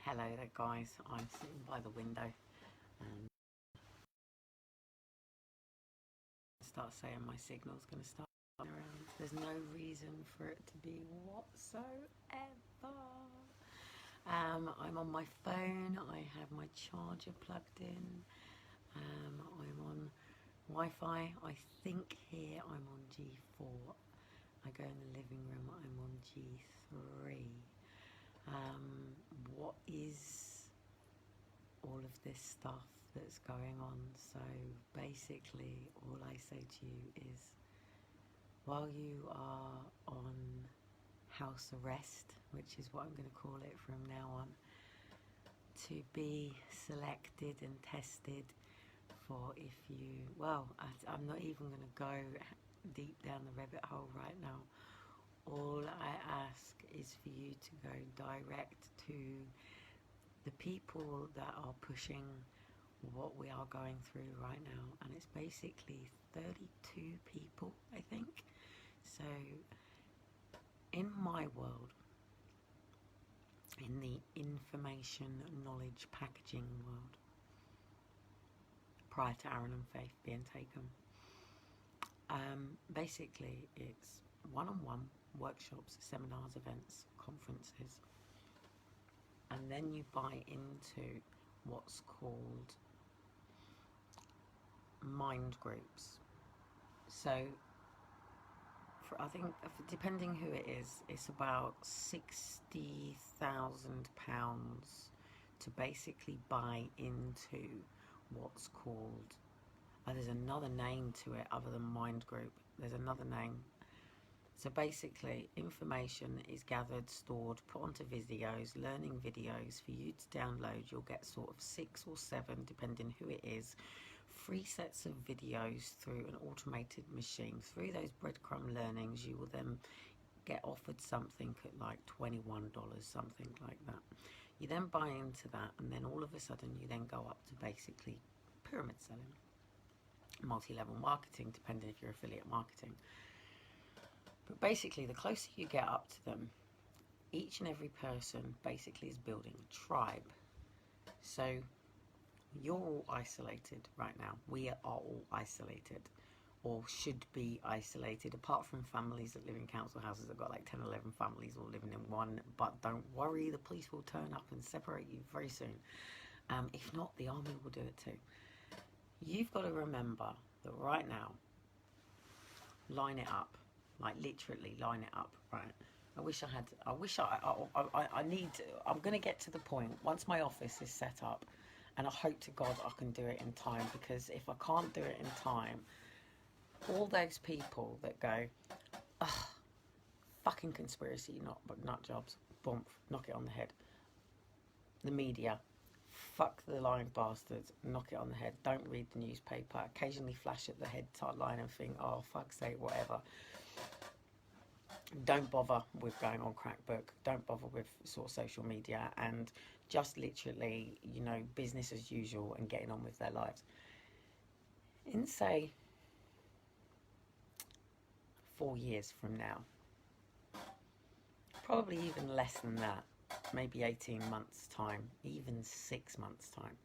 Hello there guys, I'm sitting by the window and start saying my signal's going to start around. There's no reason for it to be whatsoever. I'm on my phone, I have my charger plugged in, I'm on Wi-Fi, I think here I'm on G4. I go in the living room, I'm on G3. What is all of this stuff that's going on? So basically all I say to you is, while you are on house arrest, which is what I'm going to call it from now on, to be selected and tested for if you, I'm not even going to go deep down the rabbit hole right now. All I ask is for you to go direct to the people that are pushing what we are going through right now, and it's basically 32 people, I think. So in my world, in the information knowledge packaging world, prior to Aaron and Faith being taken, basically it's one-on-one workshops, seminars, events, conferences, and then you buy into what's called mind groups. So I think, depending who it is, it's about £60,000 to basically buy into what's called, there's another name to it other than mind group, there's another name. So basically information is gathered, stored, put onto videos, learning videos for you to download. You'll get sort of 6 or 7, depending who it is, free sets of videos through an automated machine. Through those breadcrumb learnings, you will then get offered something at like $21, something like that. You then buy into that, and then all of a sudden you then go up to basically pyramid selling, multi-level marketing, depending if you're affiliate marketing. But basically, the closer you get up to them, each and every person basically is building a tribe. So you're all isolated right now. We are all isolated, or should be isolated, apart from families that live in council houses. I've got like 10, 11 families all living in one. But don't worry, the police will turn up and separate you very soon. If not, the army will do it too. You've got to remember that right now, line it up. Like literally line it up, right? I'm going to get to the point once my office is set up, and I hope to God I can do it in time, because if I can't do it in time, all those people that go, ugh, fucking conspiracy, nut jobs, boom, knock it on the head. The media, fuck the lying bastards, knock it on the head. Don't read the newspaper. Occasionally flash at the headline and think, oh, fuck's sake, whatever. Don't bother with going on Crackbook. Don't bother with sort of social media, and just literally, business as usual and getting on with their lives. In, say, 4 years from now, probably even less than that, maybe 18 months' time, even 6 months' time,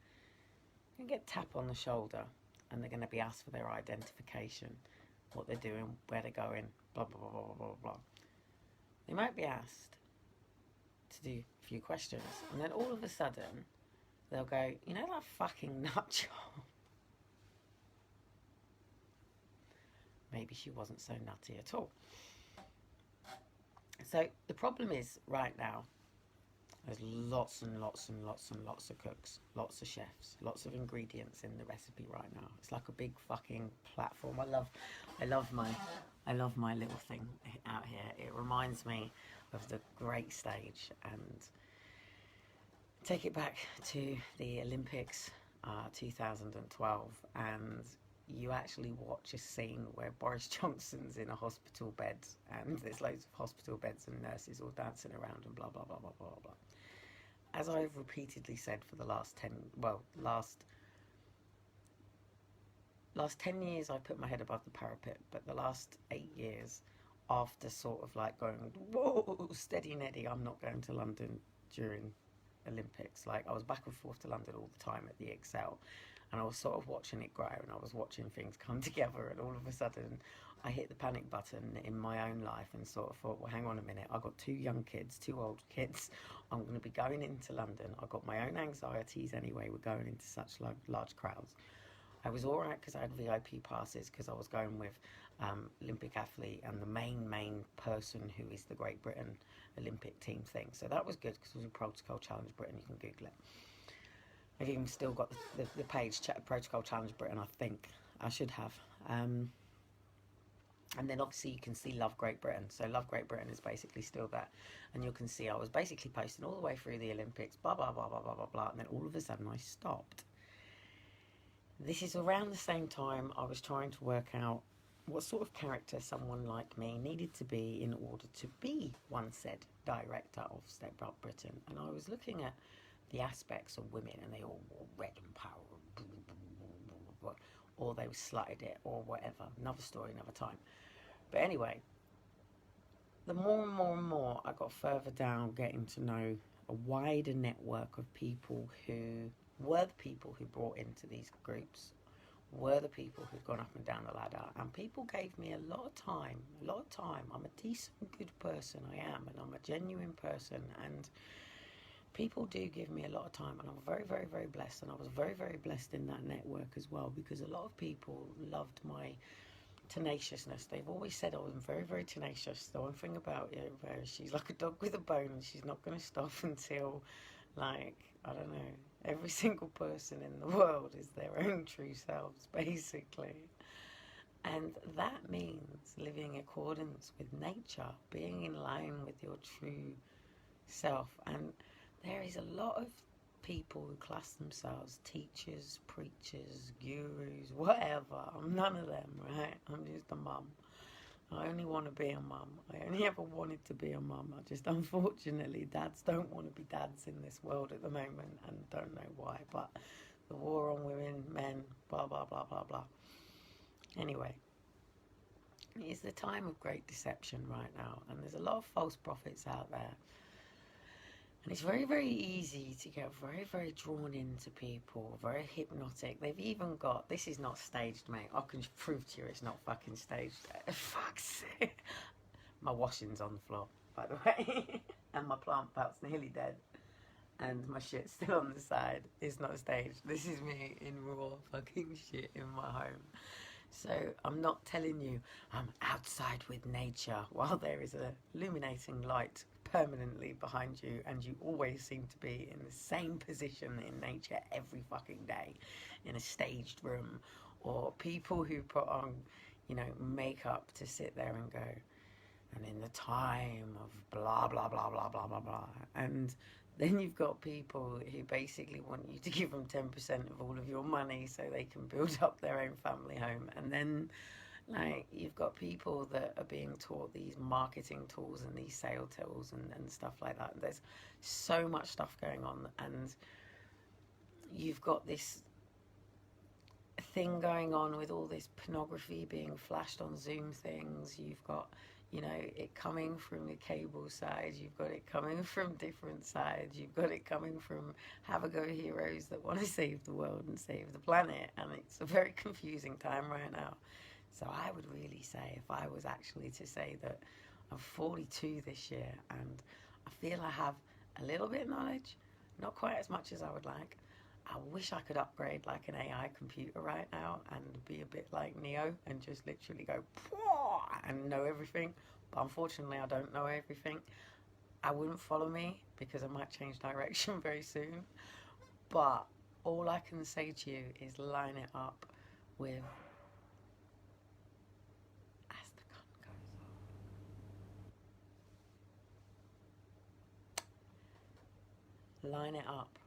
you're going to get tap on the shoulder, and they're going to be asked for their identification, what they're doing, where they're going, blah, blah, blah, blah, blah, blah. They might be asked to do a few questions, and then all of a sudden they'll go, you know that fucking nut job? Maybe she wasn't so nutty at all. So the problem is, right now, there's lots and lots and lots and lots of cooks, lots of chefs, lots of ingredients in the recipe right now. It's like a big fucking platform. I love my little thing out here. It reminds me of the great stage, and take it back to the Olympics 2012, and you actually watch a scene where Boris Johnson's in a hospital bed, and there's loads of hospital beds and nurses all dancing around and blah, blah, blah, blah, blah, blah. As I've repeatedly said for the last 10 years, I've put my head above the parapet, but the last 8 years, after sort of like going, whoa, steady Neddy, I'm not going to London during Olympics. Like, I was back and forth to London all the time at the Excel, and I was sort of watching it grow, and I was watching things come together, and all of a sudden I hit the panic button in my own life and sort of thought, well, hang on a minute, I've got two young kids, two old kids, I'm going to be going into London, I've got my own anxieties anyway, we're going into such large crowds. I was all right because I had VIP passes because I was going with Olympic athlete and the main person who is the Great Britain Olympic team thing. So that was good because it was a Protocol Challenge Britain. You can Google it. I've even still got the page, Protocol Challenge Britain, I think. I should have. And then obviously you can see Love Great Britain. So Love Great Britain is basically still there. And you can see I was basically posting all the way through the Olympics, blah, blah, blah, blah, blah, blah, blah. And then all of a sudden I stopped. This is around the same time I was trying to work out what sort of character someone like me needed to be in order to be one said director of Step Up Britain. And I was looking at the aspects of women, and they all wore red and power, or they slutted it, or whatever. Another story, another time. But anyway, the more and more I got further down, getting to know a wider network of people who were the people who brought into these groups, were the people who'd gone up and down the ladder, and people gave me a lot of time. I'm a decent, good person, I am, and I'm a genuine person, and people do give me a lot of time, and I'm very, very, very blessed, and I was very, very blessed in that network as well, because a lot of people loved my tenaciousness. They've always said I was very, very tenacious. The one thing about you, she's like a dog with a bone, and she's not going to stop until, like, I don't know, every single person in the world is their own true selves, basically. And that means living in accordance with nature, being in line with your true self. And there is a lot of people who class themselves teachers, preachers, gurus, whatever. I'm none of them, right? I'm just a mum. I only want to be a mum. I only ever wanted to be a mum. I just, unfortunately, dads don't want to be dads in this world at the moment, and don't know why. But the war on women, men, blah, blah, blah, blah, blah. Anyway, it's the time of great deception right now, and there's a lot of false prophets out there. And it's very, very easy to get very, very drawn into people, very hypnotic. They've even got, this is not staged, mate. I can prove to you it's not fucking staged. Fuck's sake. My washing's on the floor, by the way. And my plant pot's nearly dead. And my shit's still on the side. It's not staged. This is me in raw fucking shit in my home. So I'm not telling you I'm outside with nature while there is a illuminating light permanently behind you, and you always seem to be in the same position in nature every fucking day in a staged room, or people who put on, you know, makeup to sit there and go, and in the time of blah blah blah blah blah blah blah. And then you've got people who basically want you to give them 10% of all of your money so they can build up their own family home. And then, like, you've got people that are being taught these marketing tools and these sale tools and stuff like that. There's so much stuff going on, and you've got this thing going on with all this pornography being flashed on Zoom things. You've got, you know, it coming from the cable side. You've got it coming from different sides. You've got it coming from have-a-go heroes that want to save the world and save the planet. And it's a very confusing time right now. So I would really say, if I was actually to say that I'm 42 this year and I feel I have a little bit of knowledge, not quite as much as I would like. I wish I could upgrade like an AI computer right now and be a bit like Neo and just literally go and know everything. But unfortunately, I don't know everything. I wouldn't follow me because I might change direction very soon. But all I can say to you is line it up with, as the gun goes off, line it up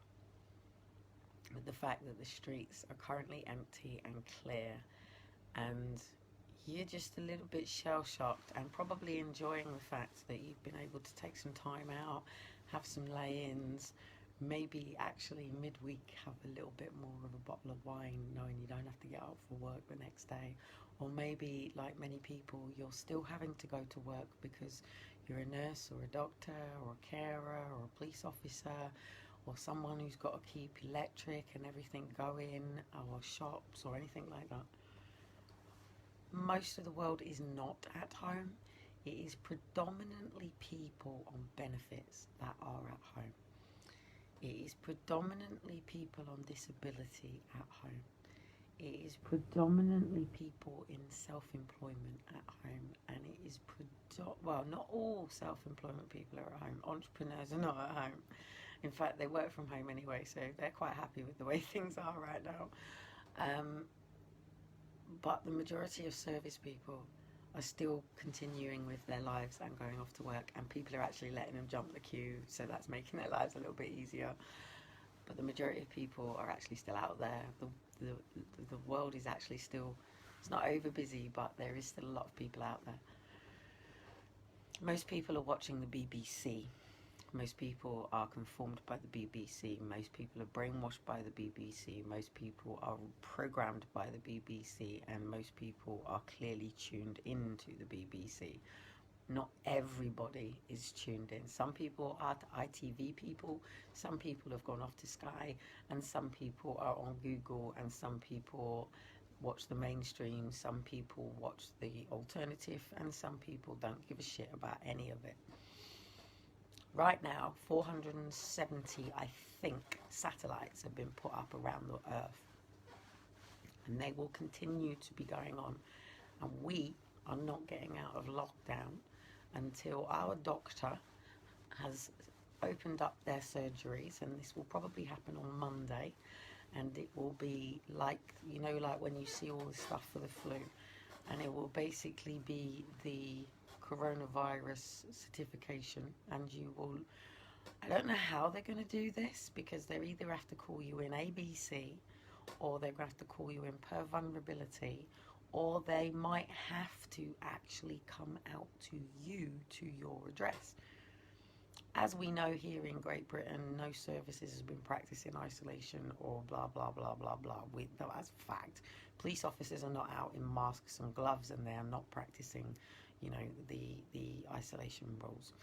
with the fact that the streets are currently empty and clear, and you're just a little bit shell-shocked and probably enjoying the fact that you've been able to take some time out, have some lay-ins, maybe actually midweek have a little bit more of a bottle of wine, knowing you don't have to get up for work the next day. Or maybe, like many people, you're still having to go to work because you're a nurse or a doctor or a carer or a police officer, or someone who's got to keep electric and everything going, or shops or anything like that. Most of the world is not at home. It is predominantly people on benefits that are at home. It is predominantly people on disability at home. It is predominantly people in self-employment at home, and it is well, not all self-employment people are at home. Entrepreneurs are not at home. In fact, they work from home anyway, so they're quite happy with the way things are right now. But the majority of service people are still continuing with their lives and going off to work, and people are actually letting them jump the queue, so that's making their lives a little bit easier. But the majority of people are actually still out there. The world is actually still, it's not over busy, but there is still a lot of people out there. Most people are watching the BBC. Most people are conformed by the BBC. Most people are brainwashed by the BBC. Most people are programmed by the BBC, and most people are clearly tuned into the BBC. Not everybody is tuned in. Some people are ITV people, some people have gone off to Sky, and some people are on Google, and some people watch the mainstream, some people watch the alternative, and some people don't give a shit about any of it. Right now, 470, I think, satellites have been put up around the Earth, and they will continue to be going on, and we are not getting out of lockdown until our doctor has opened up their surgeries, and this will probably happen on Monday, and it will be like, you know, like when you see all the stuff for the flu, and it will basically be the coronavirus certification, and you will, I don't know how they're going to do this, because they either have to call you in ABC, or they're going to have to call you in per vulnerability, or they might have to actually come out to you, to your address. As we know, here in Great Britain, no services has been practiced in isolation or blah, blah, blah, blah, blah. That's a fact. Police officers are not out in masks and gloves, and they are not practicing, you know, the isolation rules.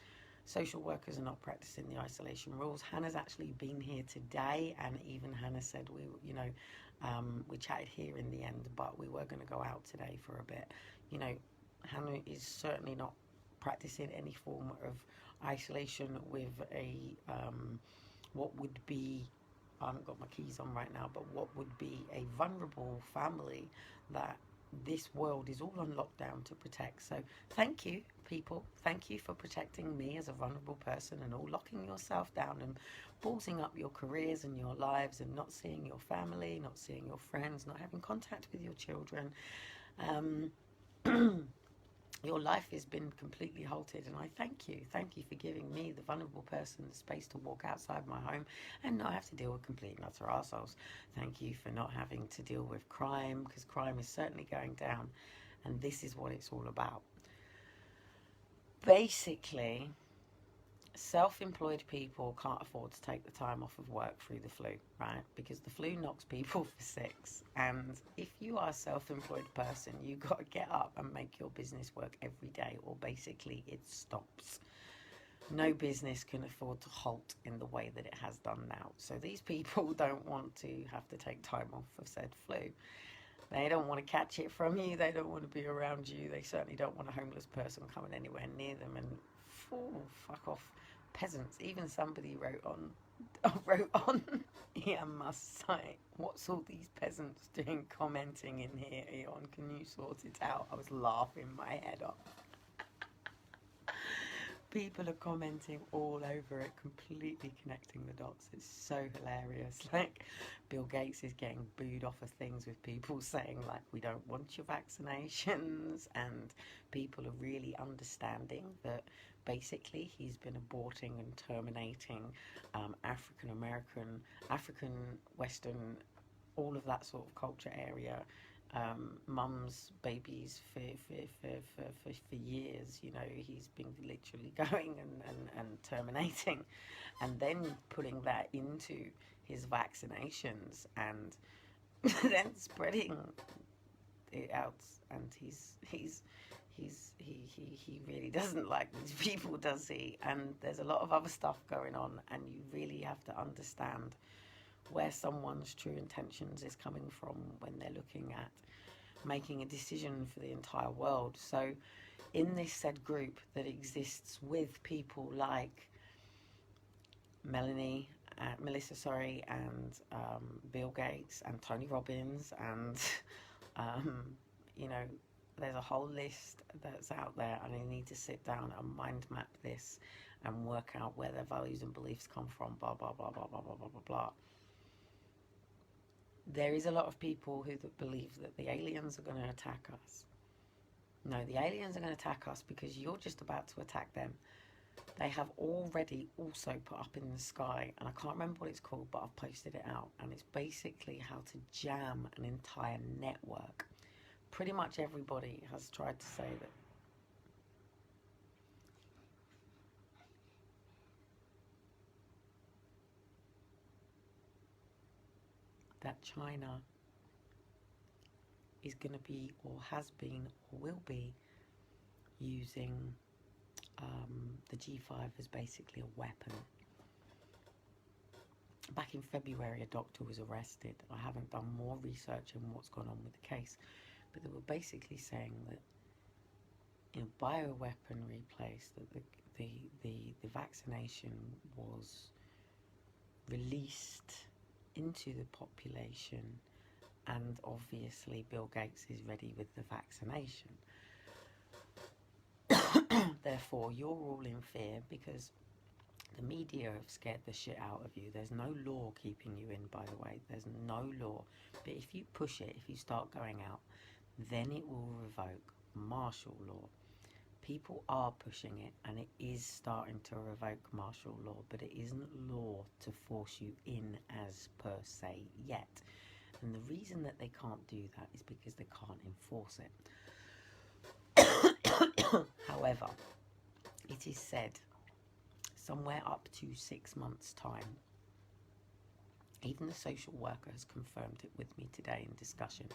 Social workers are not practicing the isolation rules. Hannah's actually been here today, and even Hannah said we chatted here in the end, but we were going to go out today for a bit. You know, Hannah is certainly not practicing any form of isolation with a what would be, I haven't got my keys on right now, but what would be a vulnerable family that this world is all on lockdown to protect. So thank you, people. Thank you for protecting me as a vulnerable person, and all locking yourself down and ballsing up your careers and your lives, and not seeing your family, not seeing your friends, not having contact with your children. Your life has been completely halted, and I thank you. Thank you for giving me, the vulnerable person, the space to walk outside my home and not have to deal with complete and utter arseholes. Thank you for not having to deal with crime, because crime is certainly going down, and this is what it's all about. Basically, self-employed people can't afford to take the time off of work through the flu, right? Because the flu knocks people for six, and if you are a self-employed person, you've got to get up and make your business work every day, or basically it stops. No business can afford to halt in the way that it has done now. So these people don't want to have to take time off of said flu. They don't want to catch it from you. They don't want to be around you. They certainly don't want a homeless person coming anywhere near them. And fuck off, peasants. Even somebody wrote on here, must say, what's all these peasants doing commenting in here, Eon? Can you sort it out? I was laughing my head off. People are commenting all over it, completely connecting the dots. It's so hilarious. Like, Bill Gates is getting booed off of things with people saying, like, we don't want your vaccinations, and people are really understanding that basically he's been aborting and terminating African American, African, Western, all of that sort of culture area. Mums, babies for years. You know, he's been literally going and terminating, and then putting that into his vaccinations, and then spreading it out. And He really doesn't like these people, does he? And there's a lot of other stuff going on, and you really have to understand where someone's true intentions is coming from when they're looking at making a decision for the entire world. So in this said group that exists with people like Melissa, and Bill Gates and Tony Robbins, and you know, there's a whole list that's out there, and I need to sit down and mind map this and work out where their values and beliefs come from, blah, blah, blah, blah, blah, blah, blah, blah, blah. There is a lot of people who believe that the aliens are going to attack us. No, the aliens are going to attack us because you're just about to attack them. They have already also put up in the sky, and I can't remember what it's called, but I've posted it out, and it's basically how to jam an entire network. Pretty much everybody has tried to say that China is going to be, or has been, or will be using the G5 as basically a weapon. Back in February, a doctor was arrested. I haven't done more research on what's gone on with the case, but they were basically saying that in a bioweaponry place, that the vaccination was released into the population, and obviously Bill Gates is ready with the vaccination. Therefore, you're all in fear because the media have scared the shit out of you. There's no law keeping you in, by the way. There's no law. But if you push it, if you start going out, then it will revoke martial law. People are pushing it, and it is starting to revoke martial law, but it isn't law to force you in as per se yet. And the reason that they can't do that is because they can't enforce it. However, it is said somewhere up to 6 months' time, even the social worker has confirmed it with me today in discussion,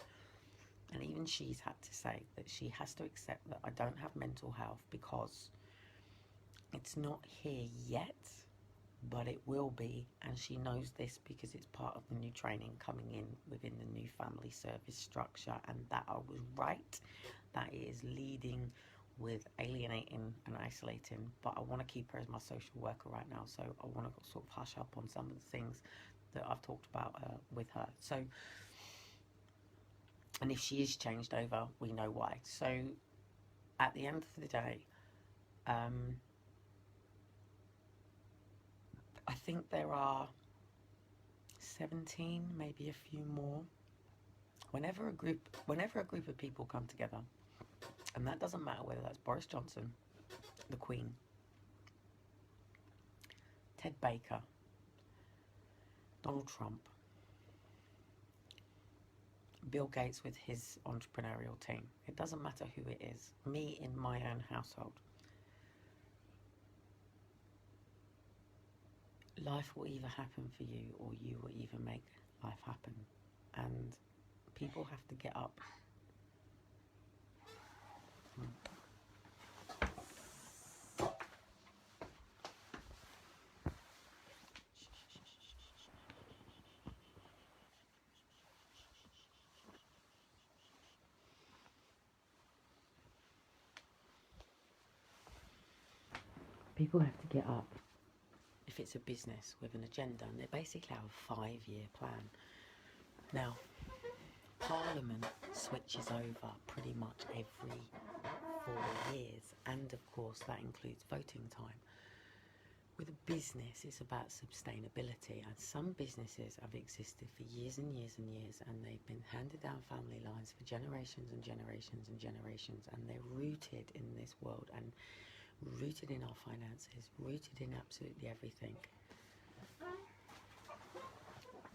and even she's had to say that she has to accept that I don't have mental health because it's not here yet, but it will be, and she knows this because it's part of the new training coming in within the new family service structure, and that I was right, that it is leading with alienating and isolating, but I want to keep her as my social worker right now, so I want to sort of hush up on some of the things that I've talked about with her. So, and if she is changed over, we know why. So at the end of the day, I think there are 17, maybe a few more. Whenever a group of people come together, and that doesn't matter whether that's Boris Johnson, the Queen, Ted Baker, Donald Trump, Bill Gates with his entrepreneurial team. It doesn't matter who it is. Me in my own household. Life will either happen for you, or you will either make life happen. And people have to get up. People have to get up if it's a business with an agenda, and they basically have a 5-year plan. Now, Parliament switches over pretty much every 4 years, and of course that includes voting time. With a business, it's about sustainability, and some businesses have existed for years and years and years, and they've been handed down family lines for generations and generations and generations, and they're rooted in this world and rooted in our finances, rooted in absolutely everything.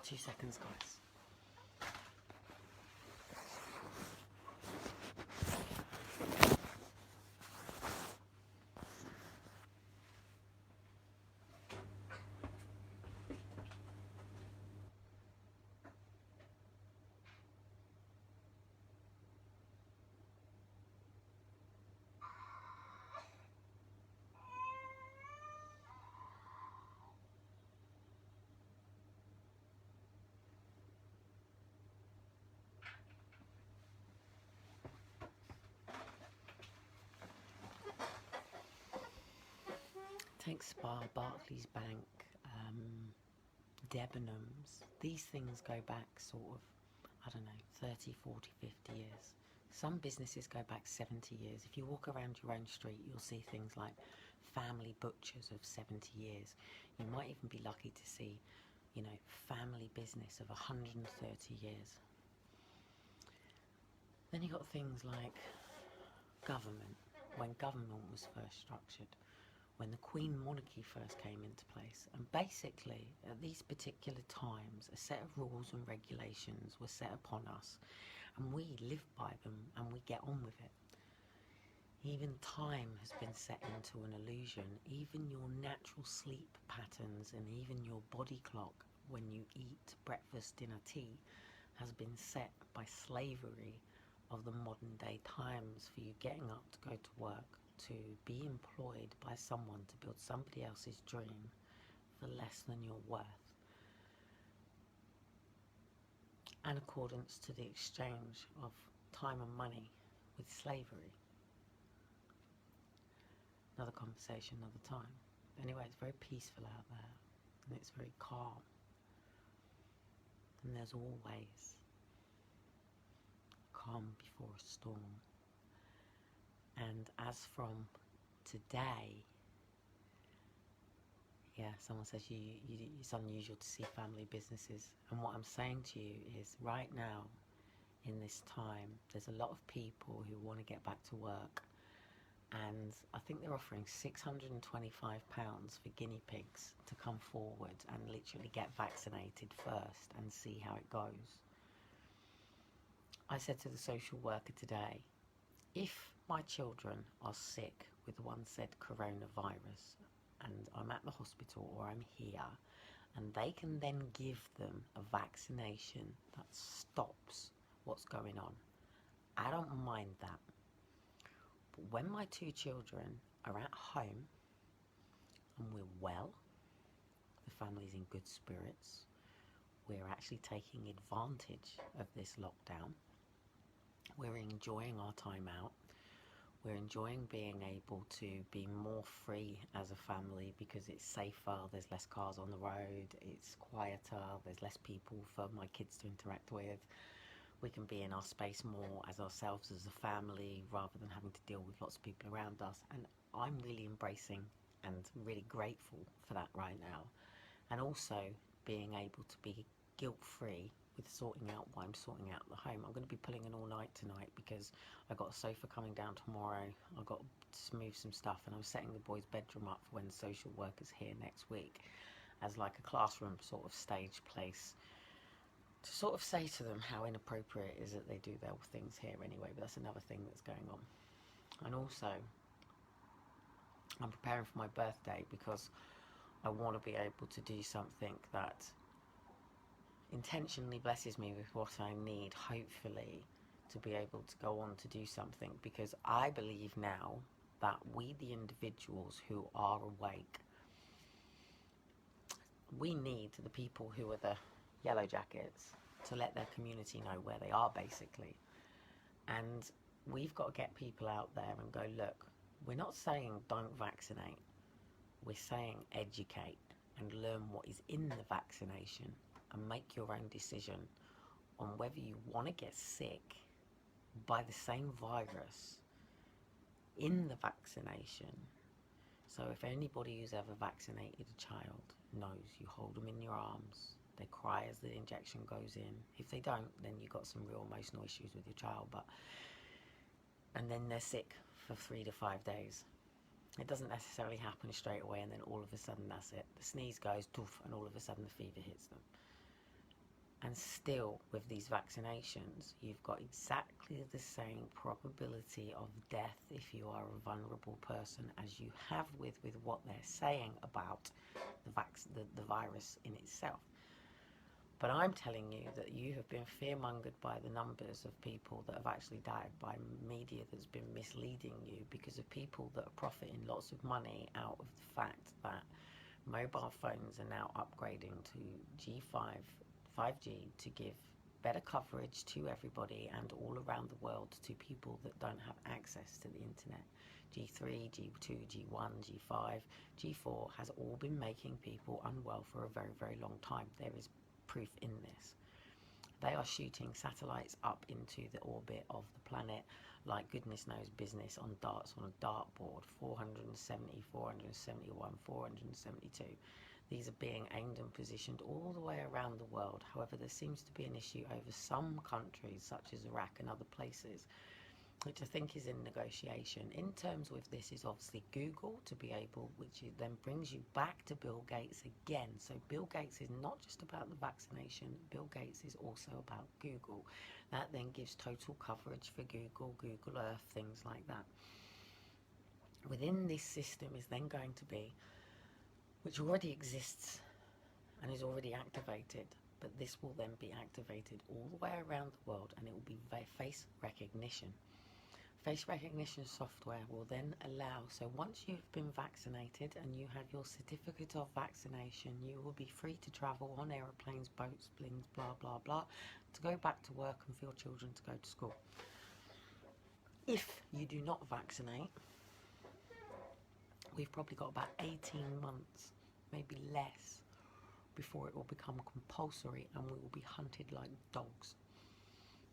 2 seconds, guys. Take Spar, Barclays Bank, Debenhams. These things go back sort of, I don't know, 30, 40, 50 years. Some businesses go back 70 years. If you walk around your own street, you'll see things like family butchers of 70 years. You might even be lucky to see, you know, family business of 130 years. Then you got things like government, when government was first structured, when the Queen monarchy first came into place. And basically, at these particular times, a set of rules and regulations were set upon us, and we live by them and we get on with it. Even time has been set into an illusion. Even your natural sleep patterns and even your body clock when you eat breakfast, dinner, tea has been set by slavery of the modern day times for you getting up to go to work, to be employed by someone to build somebody else's dream for less than your worth. In accordance to the exchange of time and money with slavery. Another conversation, another time. Anyway, it's very peaceful out there, and it's very calm. And there's always calm before a storm. And as from today, yeah, someone says it's unusual to see family businesses. And what I'm saying to you is right now, in this time, there's a lot of people who want to get back to work. And I think they're offering £625 for guinea pigs to come forward and literally get vaccinated first and see how it goes. I said to the social worker today, if my children are sick with one said coronavirus and I'm at the hospital or I'm here, and they can then give them a vaccination that stops what's going on, I don't mind that. But when my two children are at home and we're well, the family's in good spirits, we're actually taking advantage of this lockdown, we're enjoying our time out, we're enjoying being able to be more free as a family because it's safer, there's less cars on the road, it's quieter, there's less people for my kids to interact with. We can be in our space more as ourselves as a family rather than having to deal with lots of people around us. And I'm really embracing and really grateful for that right now. And also being able to be guilt-free with sorting out what I'm sorting out at the home. I'm going to be pulling an all-night tonight because I've got a sofa coming down tomorrow. I've got to move some stuff, and I'm setting the boys' bedroom up for when the social worker's here next week as like a classroom sort of stage place to sort of say to them how inappropriate it is that they do their things here anyway, but that's another thing that's going on. And also, I'm preparing for my birthday because I want to be able to do something that intentionally blesses me with what I need, hopefully, to be able to go on to do something, because I believe now that we, the individuals who are awake, we need the people who are the yellow jackets to let their community know where they are, basically. And we've got to get people out there and go, look, we're not saying don't vaccinate, we're saying educate and learn what is in the vaccination and make your own decision on whether you want to get sick by the same virus in the vaccination. So if anybody who's ever vaccinated a child knows, you hold them in your arms, they cry as the injection goes in. If they don't, then you've got some real emotional issues with your child. And then they're sick for 3 to 5 days. It doesn't necessarily happen straight away, and then all of a sudden that's it. The sneeze goes, doof, and all of a sudden the fever hits them. And still, with these vaccinations, you've got exactly the same probability of death if you are a vulnerable person as you have with what they're saying about the virus in itself. But I'm telling you that you have been fear-mongered by the numbers of people that have actually died, by media that's been misleading you, because of people that are profiting lots of money out of the fact that mobile phones are now upgrading to G5, 5G to give better coverage to everybody and all around the world to people that don't have access to the internet. G3, G2, G1, G5, G4 has all been making people unwell for a very, very long time. There is proof in this. They are shooting satellites up into the orbit of the planet like goodness knows business on darts on a dartboard. 470, 471, 472. These are being aimed and positioned all the way around the world. However, there seems to be an issue over some countries, such as Iraq and other places, which I think is in negotiation. In terms with this is obviously Google to be able, which then brings you back to Bill Gates again. So Bill Gates is not just about the vaccination, Bill Gates is also about Google. That then gives total coverage for Google, Google Earth, things like that. Within this system is then going to be, which already exists and is already activated, but this will then be activated all the way around the world, and it will be face recognition. Face recognition software will then allow, so once you've been vaccinated and you have your certificate of vaccination, you will be free to travel on aeroplanes, boats, planes, blah, blah, blah, to go back to work and for your children to go to school. If you do not vaccinate, we've probably got about 18 months, maybe less, before it will become compulsory and we will be hunted like dogs.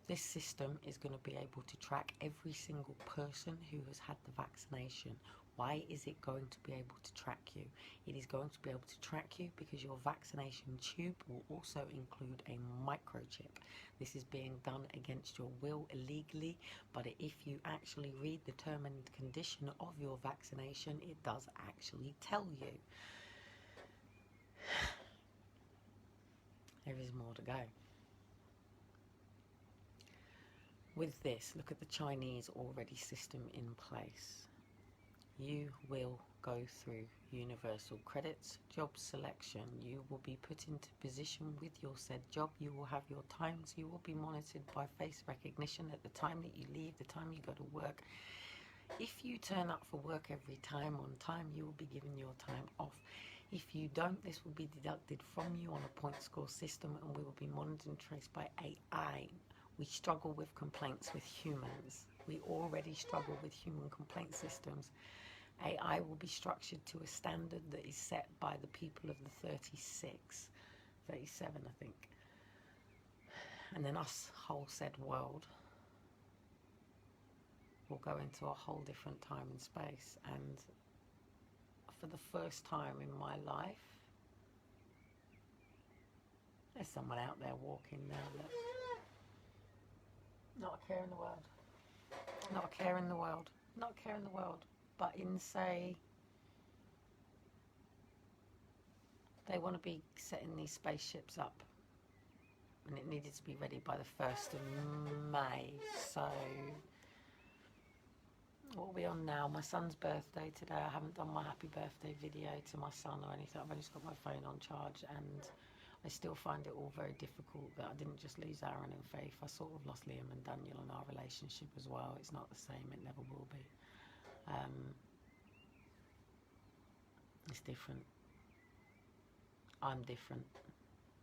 This system is going to be able to track every single person who has had the vaccination. Why is it going to be able to track you? It is going to be able to track you because your vaccination tube will also include a microchip. This is being done against your will illegally, but if you actually read the term and condition of your vaccination, it does actually tell you. There is more to go. With this, look at the Chinese already system in place. You will go through universal credits, job selection. You will be put into position with your said job. You will have your times. You will be monitored by face recognition at the time that you leave, the time you go to work. If you turn up for work every time on time, you will be given your time off. If you don't, this will be deducted from you on a point score system, and we will be monitored and traced by AI. We struggle with complaints with humans. We already struggle with human complaint systems. AI will be structured to a standard that is set by the people of the 37, I think. And then us, whole said world, will go into a whole different time and space. And for the first time in my life, there's someone out there walking now that not a care in the world. Not a care in the world. Not a care in the world. But in, say, they want to be setting these spaceships up. And it needed to be ready by the 1st of May. So, what are we on now? My son's birthday today. I haven't done my happy birthday video to my son or anything. I've only just got my phone on charge, and I still find it all very difficult that I didn't just lose Aaron and Faith. I sort of lost Liam and Daniel in our relationship as well. It's not the same. It never will be. It's different. I'm different.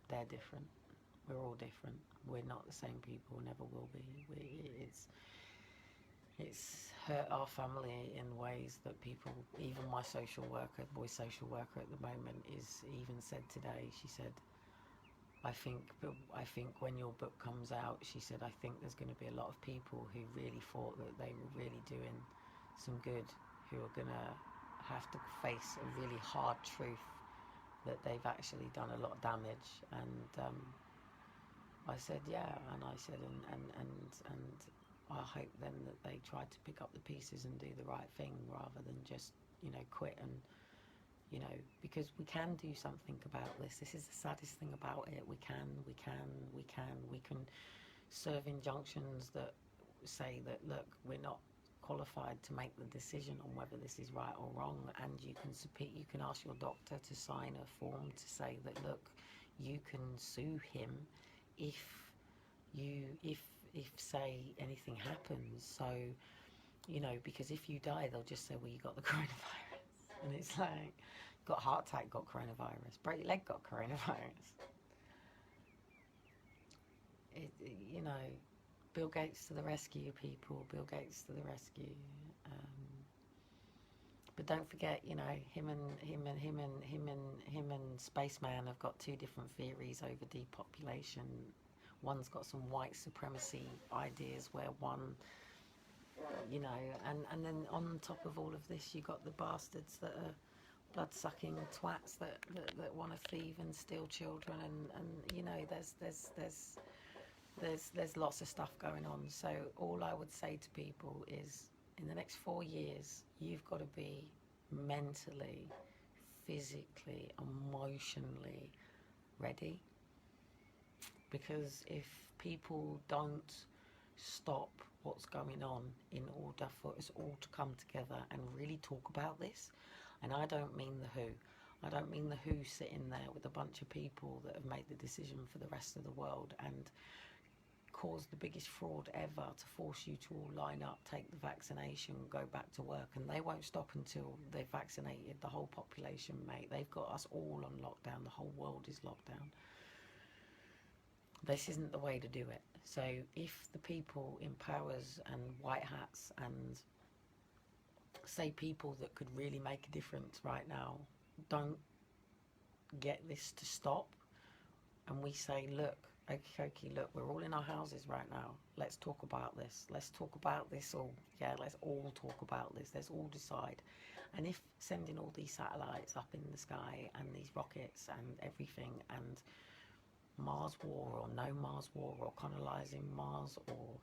They're different. We're all different. We're not the same people. Never will be. It's hurt our family in ways that people, even my social worker, boy social worker at the moment, is even said today. She said, I think when your book comes out, she said, I think there's going to be a lot of people who really thought that they were really doing some good, who are going to have to face a really hard truth that they've actually done a lot of damage. And I said, yeah, and I said, and I hope then that they try to pick up the pieces and do the right thing rather than just, quit and, because we can do something about this. This is the saddest thing about it. We can serve injunctions that say that, look, we're not qualified to make the decision on whether this is right or wrong, and you can ask your doctor to sign a form to say that, look, you can sue him if say anything happens. So, because if you die, they'll just say, well, you got the coronavirus, and it's like, got a heart attack, got coronavirus, break your leg, got coronavirus. Bill Gates to the rescue, people. Bill Gates to the rescue. But don't forget, you know, him and Spaceman have got two different theories over depopulation. One's got some white supremacy ideas, where one, you know, and then on top of all of this, you got the bastards that are blood-sucking twats that want to thieve and steal children, and you know, there's lots of stuff going on. So all I would say to people is, in the next 4 years, you've got to be mentally, physically, emotionally ready. Because if people don't stop what's going on in order for us all to come together and really talk about this, and I don't mean the WHO, I don't mean the WHO sitting there with a bunch of people that have made the decision for the rest of the world and caused the biggest fraud ever to force you to all line up, take the vaccination, go back to work, and they won't stop until they've vaccinated the whole population, mate. They've got us all on lockdown. The whole world is locked down. This isn't the way to do it. So if the people in powers and white hats and, say, people that could really make a difference right now don't get this to stop, and we say, look, okay, look, we're all in our houses right now. Let's talk about this. Let's talk about this all. Yeah, let's all talk about this. Let's all decide. And if sending all these satellites up in the sky and these rockets and everything, and Mars war or no Mars war, or colonizing Mars, or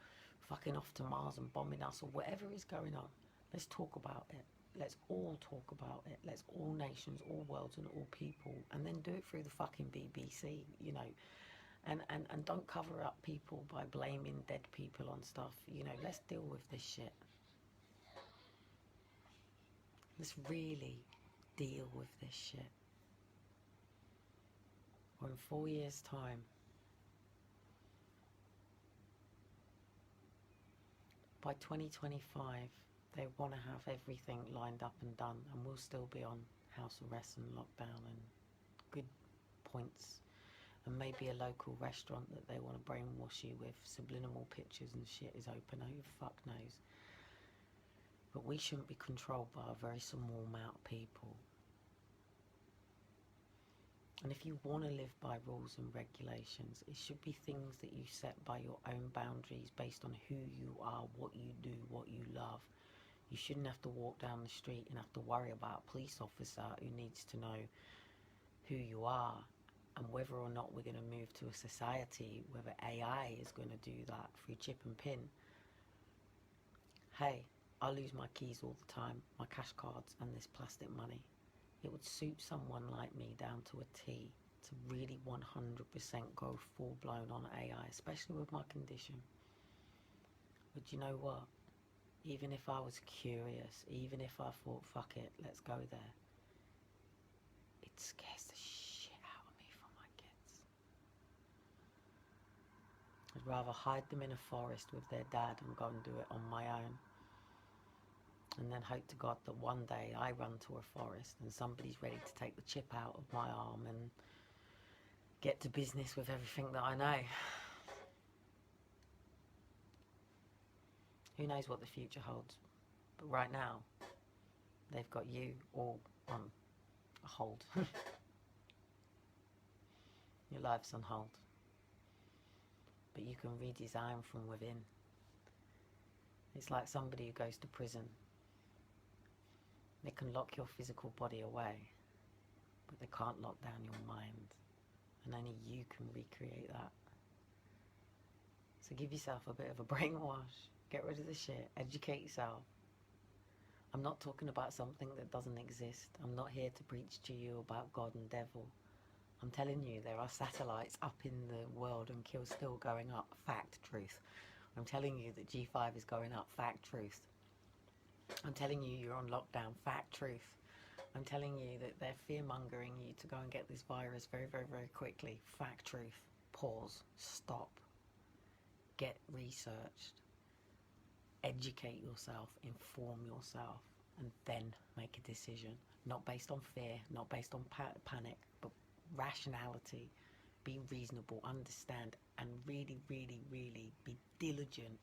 fucking off to Mars and bombing us, or whatever is going on, let's talk about it. Let's all talk about it. Let's all nations, all worlds, and all people, and then do it through the fucking BBC, you know. And don't cover up people by blaming dead people on stuff. You know, let's deal with this shit. Let's really deal with this shit. Or in 4 years' time, by 2025, they want to have everything lined up and done, and we'll still be on house arrest and lockdown and good points. And maybe a local restaurant that they want to brainwash you with subliminal pictures and shit is open. Who the fuck knows? But we shouldn't be controlled by a very small amount of people. And if you want to live by rules and regulations, it should be things that you set by your own boundaries, based on who you are, what you do, what you love. You shouldn't have to walk down the street and have to worry about a police officer who needs to know who you are, and whether or not we're going to move to a society, whether AI is going to do that through chip and pin. Hey, I lose my keys all the time, my cash cards and this plastic money. It would suit someone like me down to a T to really 100% go full blown on AI, especially with my condition. But you know what? Even if I was curious, even if I thought, fuck it, let's go there, it scares the shit out of me for my kids. I'd rather hide them in a forest with their dad and go and do it on my own. And then hope to God that one day I run to a forest and somebody's ready to take the chip out of my arm and get to business with everything that I know. Who knows what the future holds? But right now, they've got you all on a hold. Your life's on hold. But you can redesign from within. It's like somebody who goes to prison. They can lock your physical body away, but they can't lock down your mind. And only you can recreate that. So give yourself a bit of a brainwash. Get rid of the shit. Educate yourself. I'm not talking about something that doesn't exist. I'm not here to preach to you about God and devil. I'm telling you, there are satellites up in the world and still going up. Fact, truth. I'm telling you that G5 is going up. Fact, truth. I'm telling you you're on lockdown. Fact, truth. I'm telling you that they're fear-mongering you to go and get this virus very, very, very quickly. Fact, truth. Pause. Stop. Get researched. Educate yourself. Inform yourself. And then make a decision. Not based on fear, not based on panic, but rationality. Be reasonable, understand, and really, really, really be diligent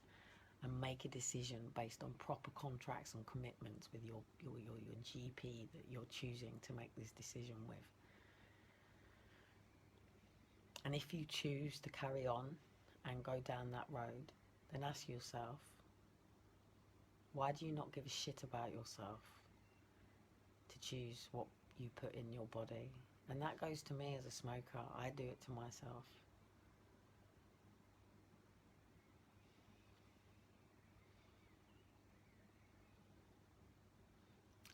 and make a decision based on proper contracts and commitments with your GP that you're choosing to make this decision with. And if you choose to carry on and go down that road, then ask yourself, why do you not give a shit about yourself to choose what you put in your body? And that goes to me as a smoker. I do it to myself.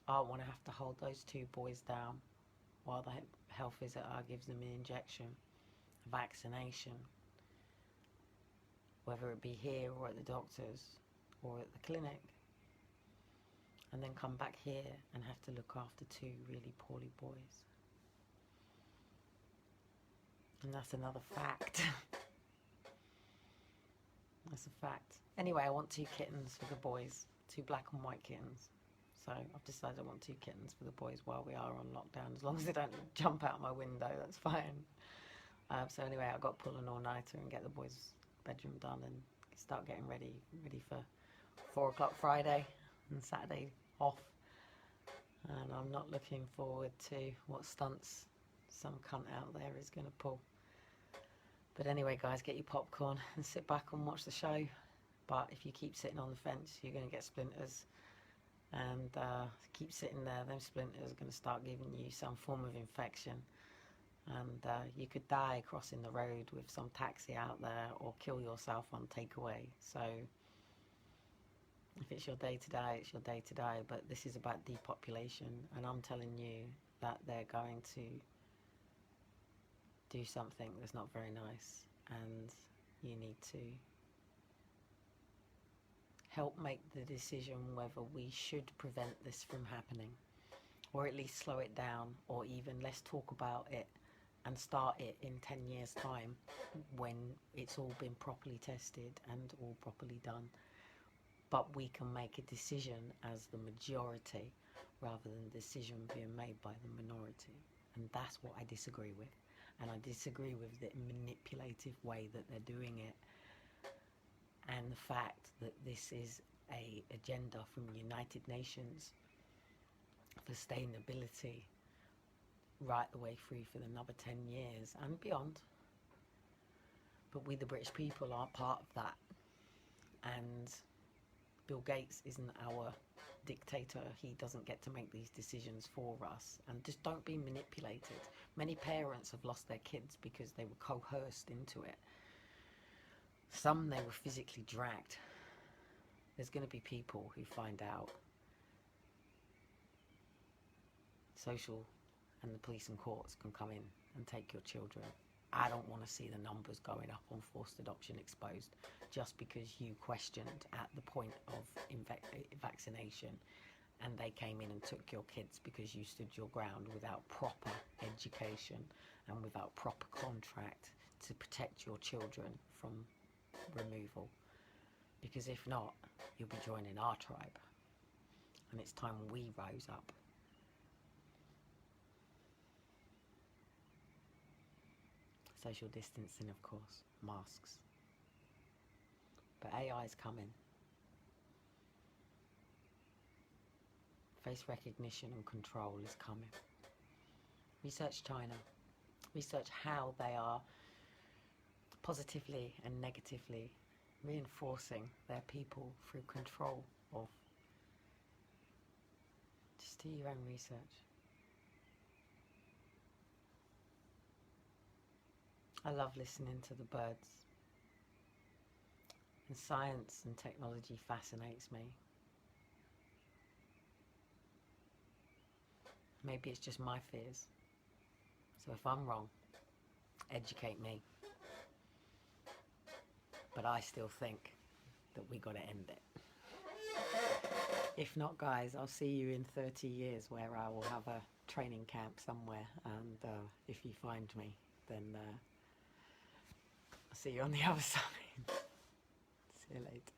I don't want to have to hold those two boys down while the health visitor gives them an injection, a vaccination, whether it be here or at the doctor's or at the clinic, and then come back here and have to look after two really poorly boys. And that's another fact. That's a fact. Anyway, I want 2 kittens for the boys, 2 black and white kittens. So I've decided I want 2 kittens for the boys while we are on lockdown. As long as they don't jump out my window, that's fine. So anyway, I've got to pull an all-nighter and get the boys' bedroom done and start getting ready for 4 o'clock Friday and Saturday off. And I'm not looking forward to what stunts some cunt out there is going to pull. But anyway, guys, get your popcorn and sit back and watch the show. But if you keep sitting on the fence, you're going to get splinters. And keep sitting there, them splinters are going to start giving you some form of infection. And you could die crossing the road with some taxi out there, or kill yourself on takeaway. So if it's your day to die, it's your day to die. But this is about depopulation, and I'm telling you that they're going to do something that's not very nice, and you need to help make the decision whether we should prevent this from happening, or at least slow it down, or even let's talk about it and start it in 10 years' time when it's all been properly tested and all properly done. But we can make a decision as the majority rather than a decision being made by the minority. And that's what I disagree with. And I disagree with the manipulative way that they're doing it, and the fact that this is a agenda from the United Nations for sustainability right the way through for another 10 years and beyond. But we, the British people, are part of that. And Bill Gates isn't our dictator. He doesn't get to make these decisions for us. And just don't be manipulated. Many parents have lost their kids because they were coerced into it. Some, they were physically dragged. There's going to be people who find out, social and the police and courts can come in and take your children. I don't want to see the numbers going up on forced adoption exposed just because you questioned at the point of vaccination and they came in and took your kids because you stood your ground without proper education and without proper contract to protect your children from removal. Because if not, you'll be joining our tribe. And it's time we rose up. Social distancing, of course, masks. But AI is coming. Face recognition and control is coming. Research China. Research how they are positively and negatively reinforcing their people through control of. Just do your own research. I love listening to the birds. And science and technology fascinates me. Maybe it's just my fears. So if I'm wrong, educate me. But I still think that we got to end it. If not, guys, I'll see you in 30 years where I will have a training camp somewhere. And if you find me, then I'll see you on the other side. See you later.